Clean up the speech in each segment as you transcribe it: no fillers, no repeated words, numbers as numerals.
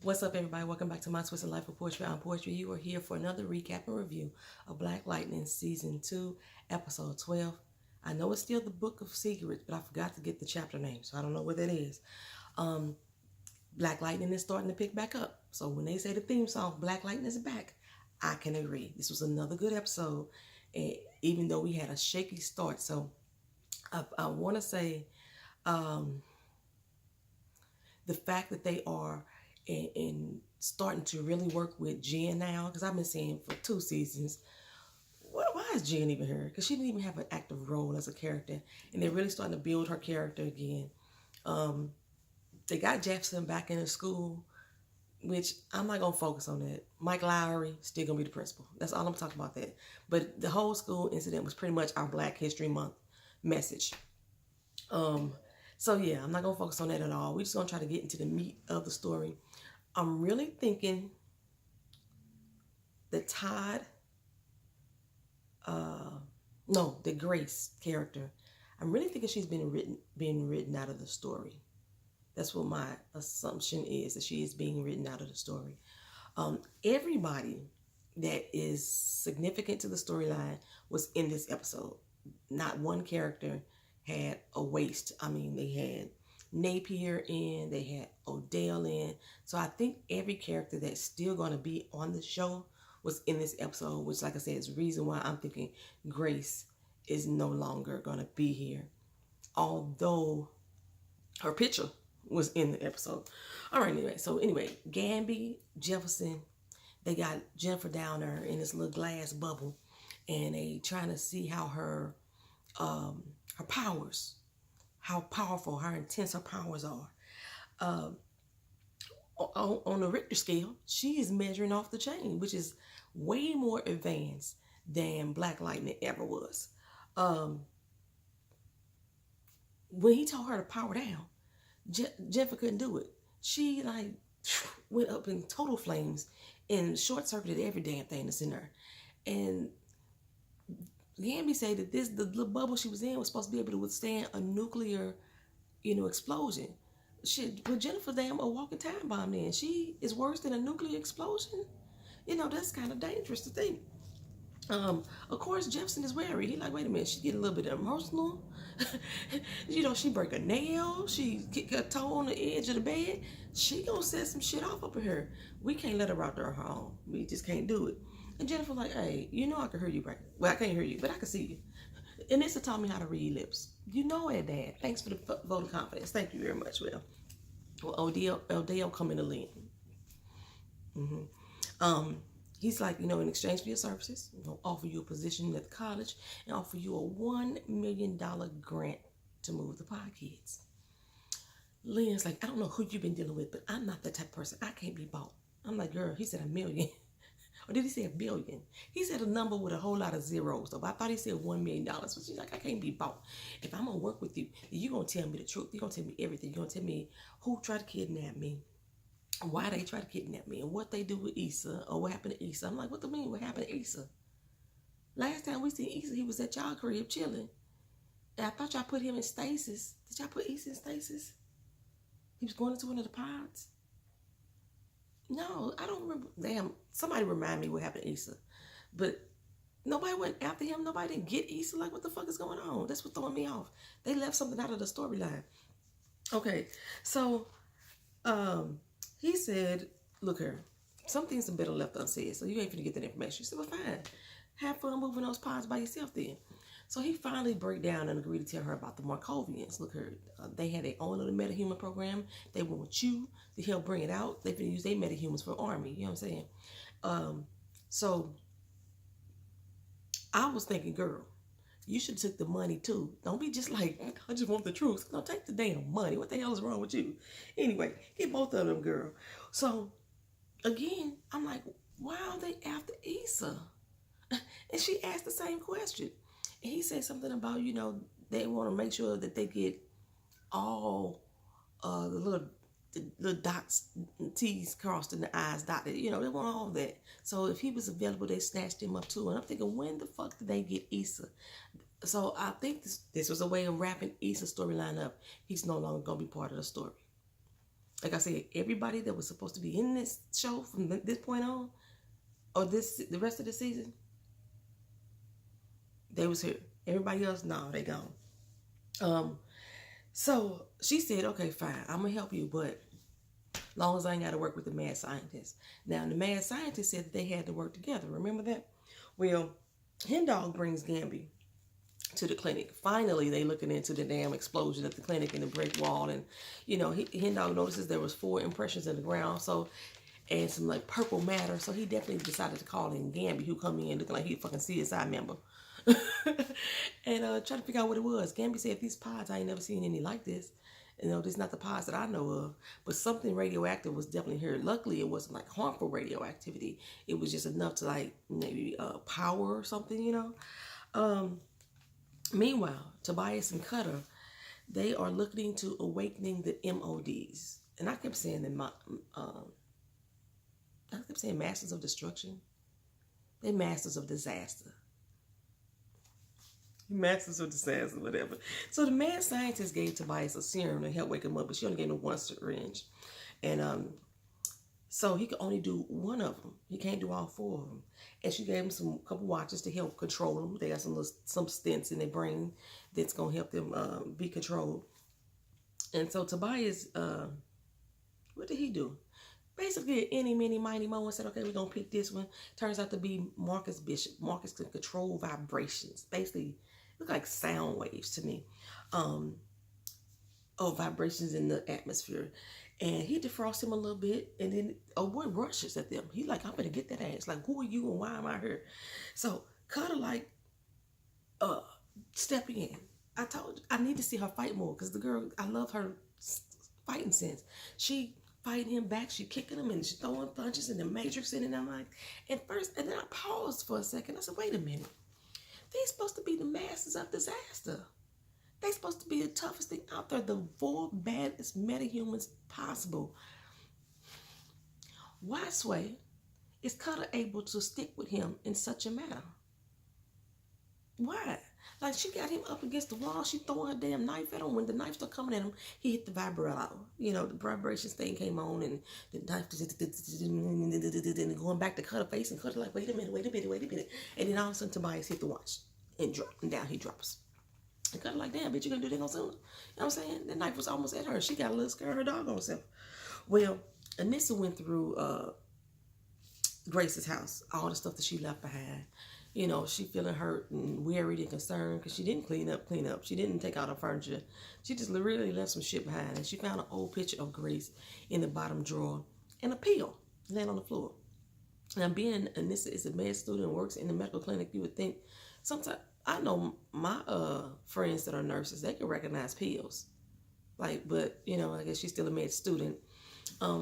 What's up, everybody? Welcome back to My Twisted Life of Poetry. I'm Poetry. You are here for another recap and review of Black Lightning Season 2, Episode 12. I know it's still the Book of Secrets, but I forgot to get the chapter name, so I don't know what that is. Black Lightning is starting to pick back up. So when they say the theme song, Black Lightning is back, I can agree. This was another good episode, and even though we had a shaky start. So I want to say the fact that they are and starting to really work with Jen now, because I've been saying for 2 seasons, why is Jen even here? Because she didn't even have an active role as a character, and they're really starting to build her character again. They got Jefferson back in the school, which I'm not gonna focus on that. Mike Lowry still gonna be the principal. That's all I'm talking about that. But the whole school incident was pretty much our Black History Month message. So yeah, I'm not gonna focus on that at all. We're just gonna try to get into the meat of the story. I'm really thinking that the Grace character, I'm really thinking she's been written out of the story. That's what my assumption is, that she is being written out of the story. Everybody that is significant to the storyline was in this episode. Not one character had a waste. I mean, they had Napier in, they had Odell in. So I think every character that's still going to be on the show was in this episode, which, like I said, is the reason why I'm thinking Grace is no longer going to be here. Although her picture was in the episode. All right, anyway, Gamby, Jefferson, they got Jennifer down there in this little glass bubble, and they trying to see how her powers, how powerful, how intense her powers are. On the Richter scale, she is measuring off the chain, which is way more advanced than Black Lightning ever was. When he told her to power down, Jennifer couldn't do it. She like went up in total flames and short-circuited every damn thing that's in her. And Gamby said that the little bubble she was in was supposed to be able to withstand a nuclear, explosion. Shit, but Jennifer damn a walking time bomb then. She is worse than a nuclear explosion. That's kind of dangerous to think. Of course, Jefferson is wary. He like, wait a minute, she getting a little bit emotional. She break a nail. She kick her toe on the edge of the bed. She gonna set some shit off up in here. We can't let her out there home. We just can't do it. And Jennifer like, hey, I can hear you, right? Well, I can't hear you, but I can see you. And this taught me how to read lips. You know it, Dad. Thanks for the vote of confidence. Thank you very much, Will. Well, Odell coming to lean. He's like, in exchange for your services, offer you a position at the college and offer you a $1 million grant to move the Pod Kids. Lynn's like, I don't know who you've been dealing with, but I'm not that type of person. I can't be bought. I'm like, girl, he said $1 million. Or did he say $1 billion? He said a number with a whole lot of zeros. So I thought he said $1 million. But she's like, I can't be bought. If I'm going to work with you, you're going to tell me the truth. You're going to tell me everything. You're going to tell me who tried to kidnap me, why they tried to kidnap me, and what they do with Issa, or what happened to Issa. I'm like, what do you mean? What happened to Issa? Last time we seen Issa, he was at y'all crib chilling. And I thought y'all put him in stasis. Did y'all put Issa in stasis? He was going into one of the pods? No, I don't remember. Damn, somebody remind me what happened to Issa. But nobody went after him. Nobody didn't get Issa. Like, what the fuck is going on? That's what's throwing me off. They left something out of the storyline. Okay, so he said, look here, some things are better left unsaid, so you ain't finna get that information. She said, well, fine. Have fun moving those pods by yourself then. So he finally broke down and agreed to tell her about the Markovians. Look here, they had their own little metahuman program. They want you to help bring it out. They finna use their metahumans for army. You know what I'm saying? So I was thinking, girl, you should have took the money too. Don't be just like, I just want the truth. No, take the damn money. What the hell is wrong with you? Anyway, get both of them, girl. So, again, I'm like, why are they after Issa? And she asked the same question. And he said something about, they want to make sure that they get all the little dots, T's crossed and the I's dotted. They want all that. So if he was available, they snatched him up too. And I'm thinking, when the fuck did they get Issa? So I think this was a way of wrapping Issa's storyline up. He's no longer going to be part of the story. Like I said, everybody that was supposed to be in this show from this point on, or the rest of the season, they was here. Everybody else, no, they gone. So she said, okay, fine, I'm gonna help you, but long as I ain't got to work with the mad scientist. Now, the mad scientist said that they had to work together. Remember that? Well, Hen Dog brings Gambi to the clinic. Finally, they looking into the damn explosion at the clinic and the brick wall. And, you know, Hen Dog notices there was 4 impressions in the ground. So, and some like purple matter. So he definitely decided to call in Gambi, who come in looking like he a fucking CSI member. And try to figure out what it was. Gambi said, these pods, I ain't never seen any like this. You know, this is not the pods that I know of, but something radioactive was definitely here. Luckily, it wasn't like harmful radioactivity. It was just enough to like maybe power or something, you know. Meanwhile, Tobias and Cutter, they are looking into awakening the MODs. And I kept saying that I kept saying masters of destruction. They're masters of disaster. Masters of disaster, whatever. So the mad scientist gave Tobias a serum to help wake him up, but she only gave him 1 syringe. And so he could only do 1 of them. He can't do all 4 of them. And she gave him a couple watches to help control them. They got some stents in their brain that's going to help them be controlled. And so Tobias, what did he do? Basically, any, mini, mighty, mo, and said, okay, we're going to pick this one. Turns out to be Marcus Bishop. Marcus can control vibrations. Basically, look like sound waves to me. Vibrations in the atmosphere. And he defrosts him a little bit. And then, oh boy, rushes at them. He like, I'm going to get that ass. Like, who are you and why am I here? So, Cutter like, stepping in. I told you, I need to see her fight more. Because the girl, I love her fighting sense. She fighting him back, she kicking him and she throwing punches in the matrix and I'm like, and then I paused for a second. I said, wait a minute. They're supposed to be the masters of disaster. They're supposed to be the toughest thing out there, the 4 baddest metahumans possible. Why, Sway, is Cutter able to stick with him in such a manner? Why? Like, she got him up against the wall. She throwing her damn knife at him. When the knife started coming at him, he hit the vibrato. You know, the vibrations thing came on, and the knife and going back to Cutter face, and Cutter like, wait a minute. And then all of a sudden, Tobias hit the watch and dropped, and down he drops. And Cutter like, damn, bitch, you gonna do that no sooner? You know what I'm saying? The knife was almost at her. She got a little scared of her doggone self. Well, Anissa went through Grace's house, all the stuff that she left behind. You know, she feeling hurt and worried and concerned because she didn't clean up. She didn't take out her furniture. She just really left some shit behind. And she found an old picture of Grace in the bottom drawer and a pill laying on the floor. Now, being Anissa is a med student and works in the medical clinic, you would think, sometimes, I know my friends that are nurses, they can recognize pills. Like, but, you know, I guess she's still a med student.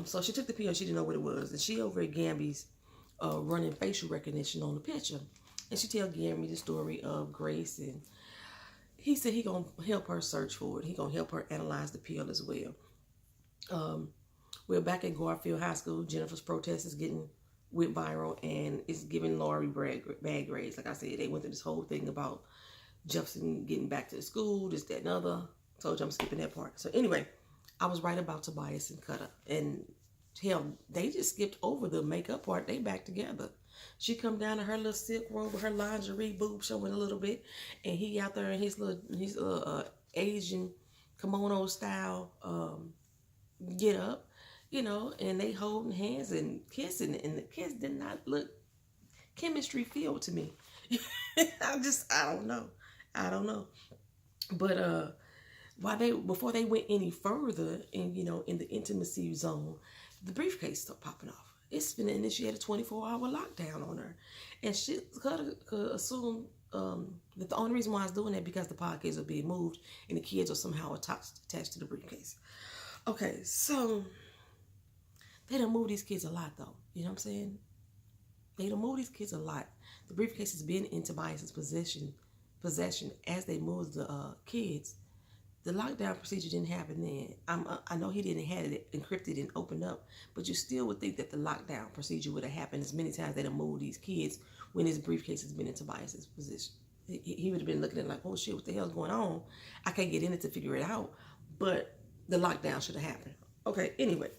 So she took the pill, she didn't know what it was. And she over at Gambi's running facial recognition on the picture. And she tell Gambi the story of Grace, and he said he gonna help her search for it. He gonna help her analyze the pill as well. We're back at Garfield High School. Jennifer's protest went viral, and it's giving Laurie bad grades. Like I said, they went through this whole thing about Jefferson getting back to the school, this, that, and other. Told you I'm skipping that part. So anyway, I was right about Tobias and Cutter, and hell, they just skipped over the makeup part. They back together. She come down in her little silk robe with her lingerie boob showing a little bit, and he out there in his little Asian kimono style get up, you know, and they holding hands and kissing, and the kiss did not look chemistry filled to me. I don't know. But before they went any further in, you know, in the intimacy zone, the briefcase started popping off. It's been initiated a 24-hour lockdown on her. And she could assume that the only reason why I was doing that because the podcast are being moved and the kids are somehow attached to the briefcase. Okay, so they done move these kids a lot, though. You know what I'm saying? They done move these kids a lot. The briefcase has been in Tobias's possession as they moved the kids. The lockdown procedure didn't happen then. I know he didn't have it encrypted and opened up, but you still would think that the lockdown procedure would have happened as many times they'd have moved these kids when his briefcase has been in Tobias's position. He would have been looking at it like, oh shit, what the hell's going on? I can't get in it to figure it out. But the lockdown should have happened. Okay, anyway.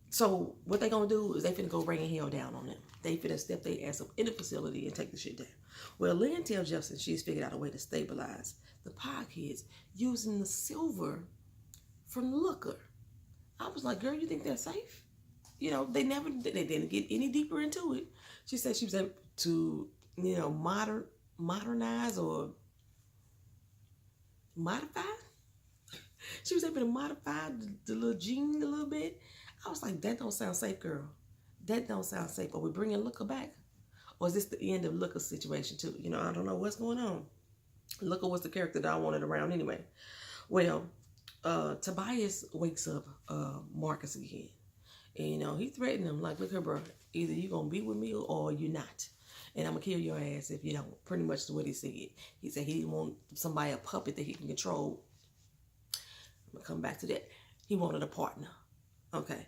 So what they gonna do is they finna go rain hell down on them. They finna step their ass up in the facility and take the shit down. Well, Lynn tells Jefferson she's figured out a way to stabilize the pod kids using the silver from the Looker. I was like, girl, you think they're safe? You know, they didn't get any deeper into it. She said she was able to, modernize or modify. She was able to modify the little gene a little bit. I was like, that don't sound safe, girl. That don't sound safe. Are we bringing Looker back? Or is this the end of Looker's situation too? I don't know what's going on. Looker was the character that I wanted around anyway. Well, Tobias wakes up Marcus again. And he threatened him, like, look here, bro, either you going to be with me or you're not. And I'm going to kill your ass if you don't. Pretty much what he said. He said he didn't want somebody, a puppet that he can control. I'm going to come back to that. He wanted a partner. Okay.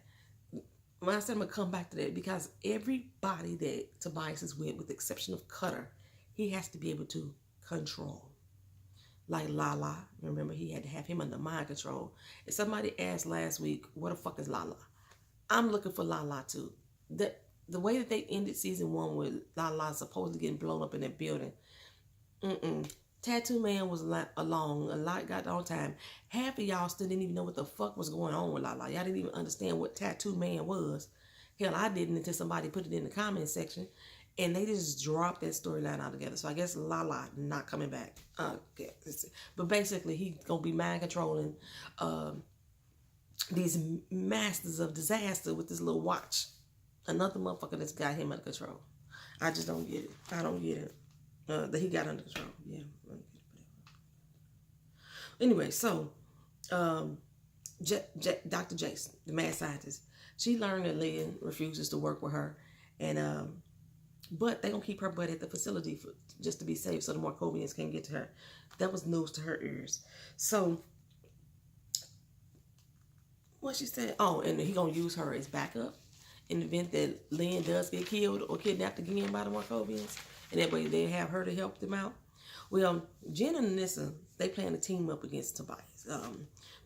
When I said I'm going to come back to that, because everybody that Tobias is with the exception of Cutter, he has to be able to control. Like Lala. Remember, he had to have him under mind control. And somebody asked last week, what the fuck is Lala? I'm looking for Lala too. The way that they ended season 1 with Lala supposedly getting blown up in that building. Tattoo Man was along. A lot got on time. Half of y'all still didn't even know what the fuck was going on with Lala. Y'all didn't even understand what Tattoo Man was. Hell, I didn't until somebody put it in the comment section. And they just dropped that storyline altogether. So I guess Lala not coming back. But basically, he's going to be mind controlling these masters of disaster with this little watch. Another motherfucker that's got him under control. I just don't get it. I don't get it. That he got under control. Yeah. Anyway, so Dr. Jason, the mad scientist, she learned that Lynn refuses to work with her. And but they gonna keep her butt at the facility just to be safe so the Markovians can't get to her. That was news to her ears. So what she said, and he gonna use her as backup in the event that Lynn does get killed or kidnapped again by the Markovians, and that way they have her to help them out. Well, Jen and Nissa, they plan to team up against Tobias.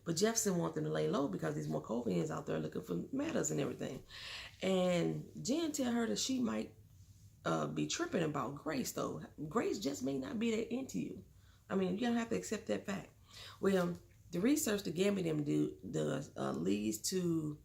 But Jefferson wants them to lay low because these Markovians out there looking for matters and everything. And Jen tell her that she might be tripping about Grace, though. Grace just may not be that into you. I mean, you don't have to accept that fact. Well, the research that Gambit them does leads to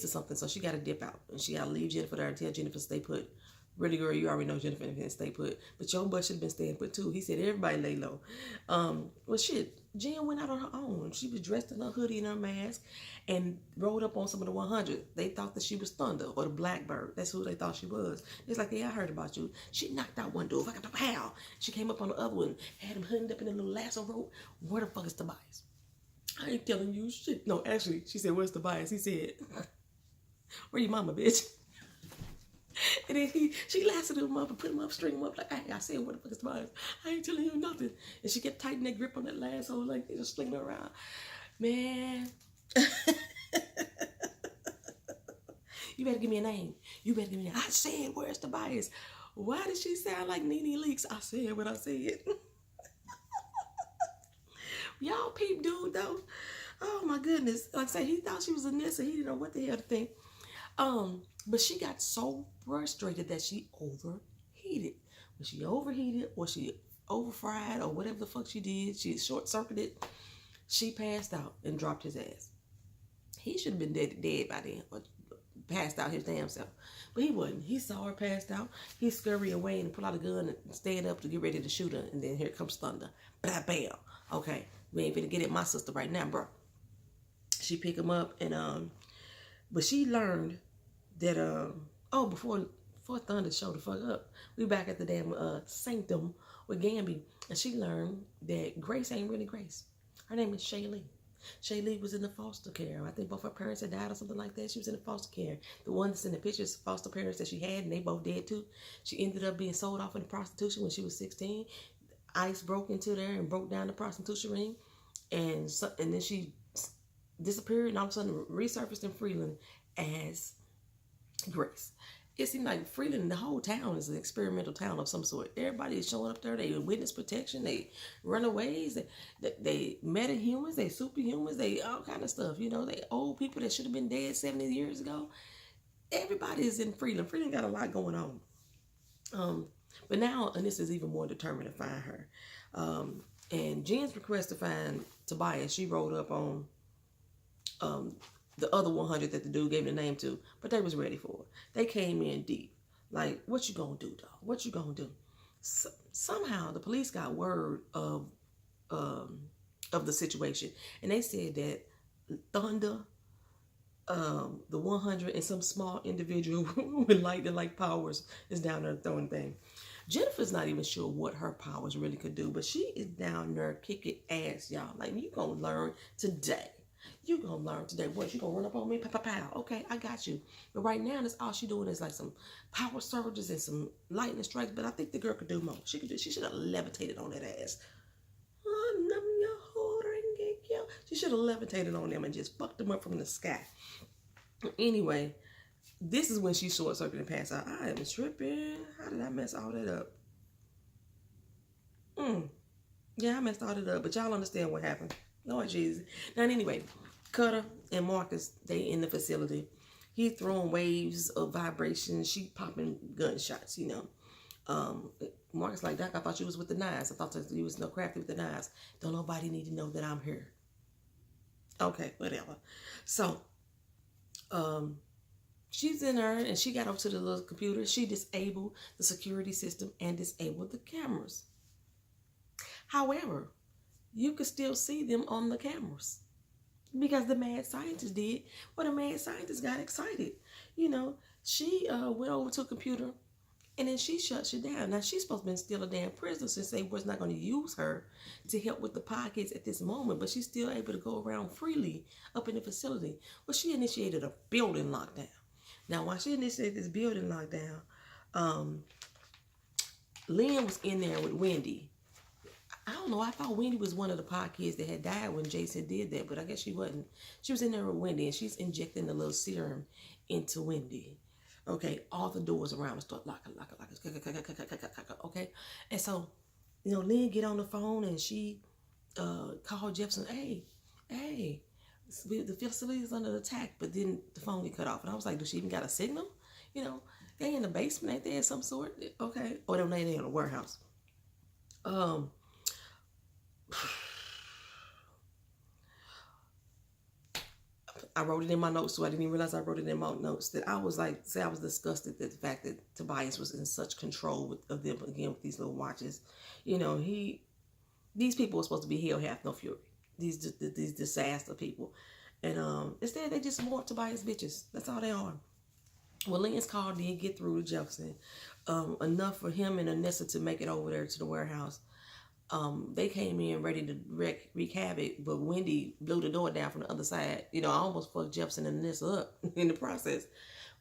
something, so she got to dip out. And she got to leave Jennifer there and tell Jennifer to stay put. Really, girl, you already know Jennifer didn't stay put. But your butt should have been staying put, too. He said everybody lay low. Well, shit, Jen went out on her own. She was dressed in her hoodie and her mask and rode up on some of the 100. They thought that she was Thunder or the Blackbird. That's who they thought she was. It's like, yeah, I heard about you. She knocked out one dude. Like, pow. She came up on the other one, had him hooded up in a little lasso rope. Where the fuck is Tobias? I ain't telling you shit. No, actually, she said, where's Tobias? He said, where your mama, bitch? And then she lasted him up and put him up, string him up, like, hey, I said, what the fuck is Tobias? I ain't telling you nothing. And she kept tightening that grip on that last hole, like, just slinging her around. Man. You better give me a name. You better give me a name. I said, where's Tobias? Why did she sound like Nene Leakes? I said what I said. Y'all peep dude, though. Oh, my goodness. Like I said, he thought she was a Nissa. He didn't know what the hell to think. But she got so frustrated that she overheated. When she overheated or she overfried or whatever the fuck she did, she short-circuited, she passed out and dropped his ass. He should have been dead by then, or passed out his damn self. But he wasn't. He saw her passed out. He scurried away and pulled out a gun and stand up to get ready to shoot her. And then here comes Thunder. Blah, bam. Okay, we ain't finna get at my sister right now, bro. She picked him up and but she learned that before Thunder showed the fuck up, we back at the damn Sanctum with Gamby, and she learned that Grace ain't really Grace. Her name is Shaylee. Shaylee was in the foster care. I think both her parents had died or something like that. She was in the foster care. The one that's in the pictures, foster parents that she had, and they both dead too. She ended up being sold off into prostitution when she was 16. ICE broke into there and broke down the prostitution ring, and then she disappeared and all of a sudden resurfaced in Freeland as Grace. it seemed like Freeland, the whole town is an experimental town of some sort. Everybody is showing up there. They witness protection. They runaways. They metahumans. They superhumans. They all kind of stuff. You know, they old people that should have been dead 70 years ago. Everybody is in Freeland. Freeland got a lot going on. But now Anissa is even more determined to find her. And Jen's request to find Tobias, she wrote up on the other 100 that the dude gave the name to, but they was ready for it. They came in deep. Like, what you gonna do, dog? What you gonna do? Somehow the police got word of the situation, and they said that Thunder, the 100, and some small individual with lightning-like powers is down there throwing things. Jennifer's not even sure what her powers really could do, but she is down there kicking ass, y'all. Like, you gonna learn today. You gonna learn today. What, you gonna run up on me? Pow, pow, pow. Okay, I got you. But right now, that's all she doing is like some power surges and some lightning strikes. But I think the girl could do more. She should have levitated on that ass. She should have levitated on them and just fucked them up from the sky. Anyway, this is when she short circuited and passed out. I am tripping. How did I mess all that up? Yeah, I messed all that up. But y'all understand what happened. Lord Jesus. Now, anyway, Cutter and Marcus, they in the facility. He throwing waves of vibrations. She popping gunshots, you know. Marcus like, Doc, I thought you was with the knives. I thought you was no crafty with the knives. Don't nobody need to know that I'm here. Okay, whatever. So, she's in there and she got up to the little computer. She disabled the security system and disabled the cameras. However, you could still see them on the cameras because the mad scientist did. Well, the mad scientist got excited. You know, she went over to a computer and then she shuts you down. Now, she's supposed to be still a damn prisoner since they was not going to use her to help with the pockets at this moment, but she's still able to go around freely up in the facility. Well, she initiated a building lockdown. Now, while she initiated this building lockdown, Lynn was in there with Wendy. I don't know. I thought Wendy was one of the pod kids that had died when Jason did that, but I guess she wasn't. She was in there with Wendy, and she's injecting the little serum into Wendy. Okay, all the doors around her start locking. Okay, and so, you know, Lynn get on the phone and she called Jefferson. Hey, the facility is under attack, but then the phone get cut off, and I was like, does she even got a signal? You know, they in the basement, ain't they, of some sort? Okay, or they in a warehouse. I wrote it in my notes, so I didn't even realize I wrote it in my notes, that I was like, I was disgusted at the fact that Tobias was in such control of them, again, with these little watches. You know, these people were supposed to be hell hath no fury. These disaster people. And instead, they just more Tobias bitches. That's all they are. Well, Lynn's call did get through to Jefferson. Enough for him and Anissa to make it over there to the warehouse. They came in ready to wreak havoc, but Wendy blew the door down from the other side. You know, I almost fucked Jefferson and Anissa up in the process.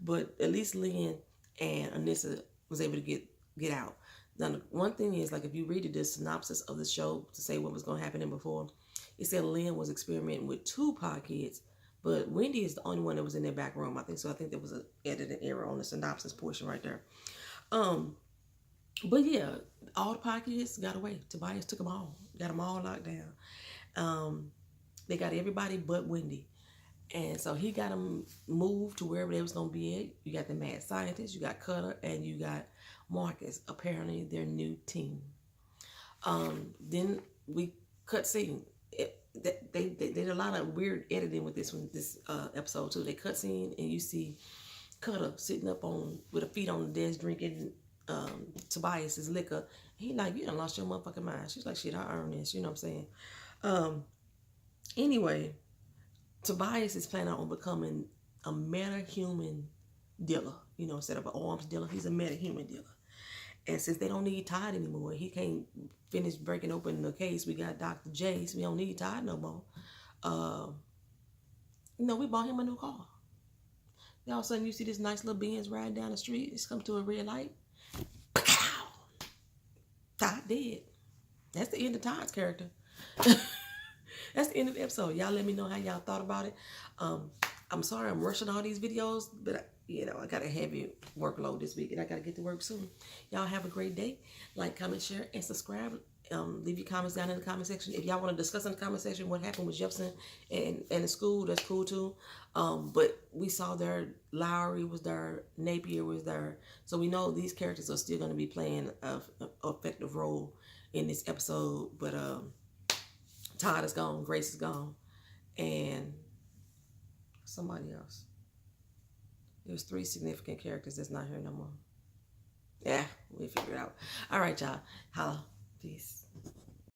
But at least Lynn and Anissa was able to get out. Now, the one thing is, like, if you read the synopsis of the show to say what was going to happen in before, it said Lynn was experimenting with 2 pod kids, but Wendy is the only one that was in their back room, I think. So I think there was an editing error on the synopsis portion right there. But yeah, all the pod kids got away. Tobias took them all. Got them all locked down. They got everybody but Wendy. And so he got them moved to wherever they was going to be at. You got the mad scientist, you got Cutter, and you got Marcus, apparently their new team. Then we cut scene. They did a lot of weird editing with this episode too. They cut scene and you see Cutter sitting up with her feet on the desk drinking Tobias's liquor. He like, you done lost your motherfucking mind. She's like, shit, I earned this. You know what I'm saying? Anyway, Tobias is planning on becoming a metahuman dealer. You know, instead of an arms dealer, he's a metahuman dealer. And since they don't need Todd anymore, he can't finish breaking open the case. We got Dr. J, so we don't need Todd no more. You know, we bought him a new car. Then all of a sudden, you see this nice little Benz riding down the street. It's come to a red light. Todd dead. That's the end of Todd's character. That's the end of the episode. Y'all let me know how y'all thought about it. I'm sorry I'm rushing all these videos, but I got a heavy workload this week and I got to get to work soon. Y'all have a great day. Like, comment, share, and subscribe. Leave your comments down in the comment section. If y'all want to discuss in the comment section what happened with Jefferson and the school, that's cool too. But we saw there, Lowry was there, Napier was there. So we know these characters are still going to be playing an effective role in this episode. But Todd is gone, Grace is gone, and somebody else. There's 3 significant characters that's not here no more. Yeah, we'll figure it out. All right, y'all. Holla. Peace.